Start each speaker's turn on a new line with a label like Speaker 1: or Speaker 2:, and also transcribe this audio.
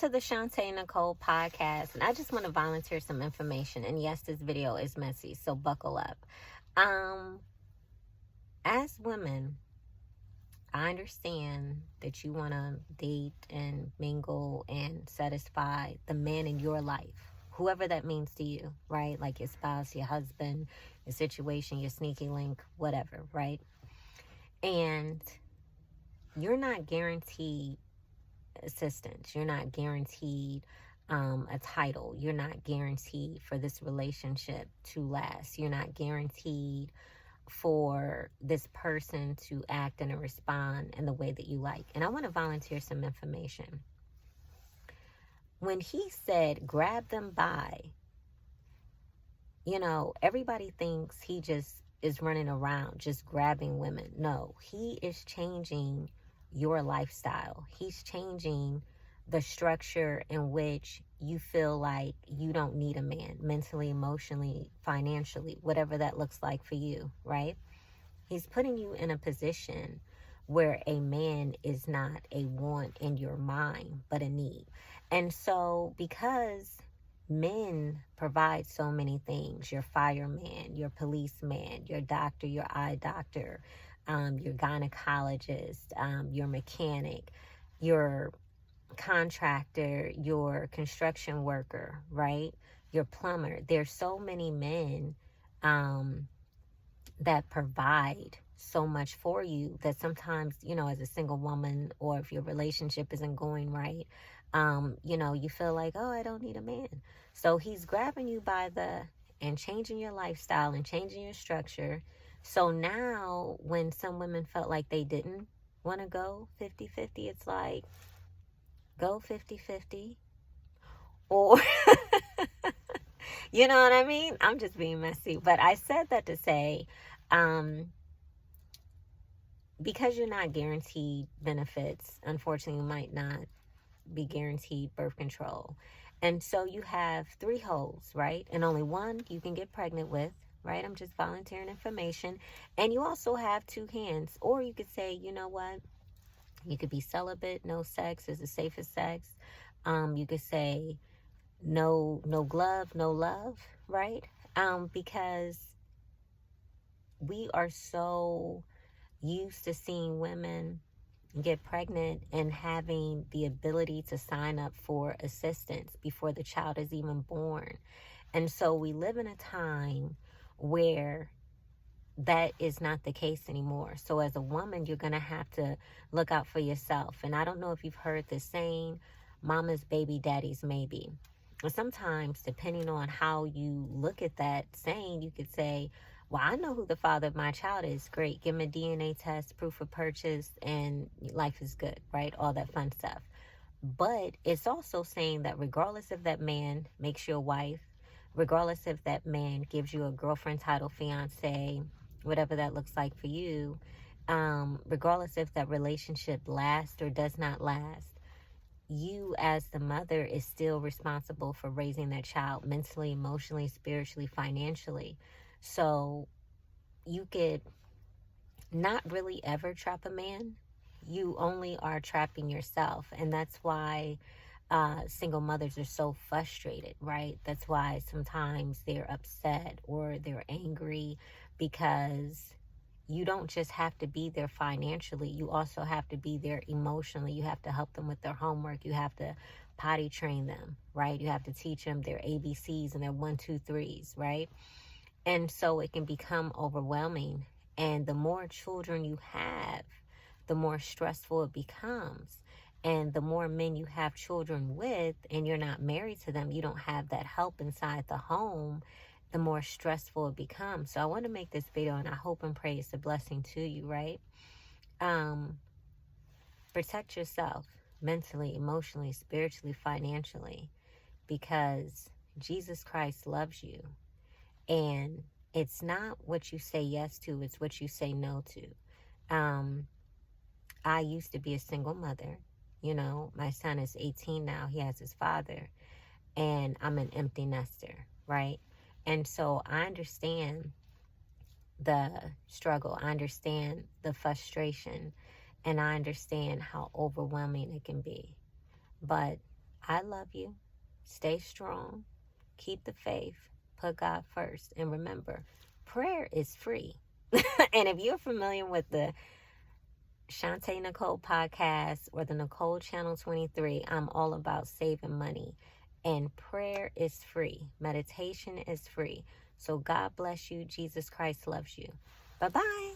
Speaker 1: to the Shantae Nicole podcast, and I just want to volunteer some information. And yes, this video is messy, so buckle up. As women, I understand that you want to date and mingle and satisfy the man in your life, whoever that means to you, right? Like your spouse, your husband, your situation, your sneaky link, whatever, right? And you're not guaranteed assistance. You're not guaranteed a title. You're not guaranteed for this relationship to last. You're not guaranteed for this person to act and respond in the way that you like. And I want to volunteer some information. When he said, grab them by, everybody thinks he just is running around just grabbing women. No, he is changing your lifestyle. He's changing the structure in which you feel like you don't need a man, mentally, emotionally, financially, whatever that looks like for you, right? He's putting you in a position where a man is not a want in your mind, but a need. And so because men provide so many things, your fireman, your policeman, your doctor, your eye doctor, your gynecologist, your mechanic, your contractor, your construction worker, right? Your plumber. There's so many men that provide so much for you that sometimes, as a single woman, or if your relationship isn't going right, you feel like, oh, I don't need a man. So he's grabbing you by and changing your lifestyle and changing your structure. So now when some women felt like they didn't want to go 50-50, it's like, go 50-50. Or, you know what I mean? I'm just being messy. But I said that to say, because you're not guaranteed benefits, unfortunately, you might not be guaranteed birth control. And so you have 3 holes, right? And only one you can get pregnant with, right? I'm just volunteering information. And you also have 2 hands. Or you could say, you know what? You could be celibate, no sex is the safest sex. You could say no glove, no love, right? Because we are so used to seeing women get pregnant and having the ability to sign up for assistance before the child is even born. And so we live in a time where that is not the case anymore. So as a woman, you're going to have to look out for yourself. And I don't know if you've heard this saying, mama's baby, daddy's maybe. Sometimes, depending on how you look at that saying, you could say, well, I know who the father of my child is. Great. Give him a DNA test, proof of purchase, and life is good, right? All that fun stuff. But it's also saying that regardless if that man makes you a wife, regardless if that man gives you a girlfriend title, fiance, whatever that looks like for you, regardless if that relationship lasts or does not last, you as the mother is still responsible for raising that child mentally, emotionally, spiritually, financially. So you could not really ever trap a man. You only are trapping yourself. And that's why single mothers are so frustrated, right? That's why sometimes they're upset or they're angry, because you don't just have to be there financially. You also have to be there emotionally. You have to help them with their homework. You have to potty train them, right? You have to teach them their ABCs and their 1, 2, 3s, right? And so it can become overwhelming. And the more children you have, the more stressful it becomes. And the more men you have children with and you're not married to them, you don't have that help inside the home, the more stressful it becomes. So I want to make this video, and I hope and pray it's a blessing to you, right? Protect yourself mentally, emotionally, spiritually, financially, because Jesus Christ loves you. And it's not what you say yes to, it's what you say no to. I used to be a single mother. My son is 18 now. He has his father. And I'm an empty nester, right? And so I understand the struggle. I understand the frustration. And I understand how overwhelming it can be. But I love you. Stay strong. Keep the faith. Put God first. And remember, prayer is free. And if you're familiar with the Shantae Nicole podcast or the Nicole Channel 23, I'm all about saving money. And prayer is free. Meditation is free. So God bless you. Jesus Christ loves you. Bye-bye.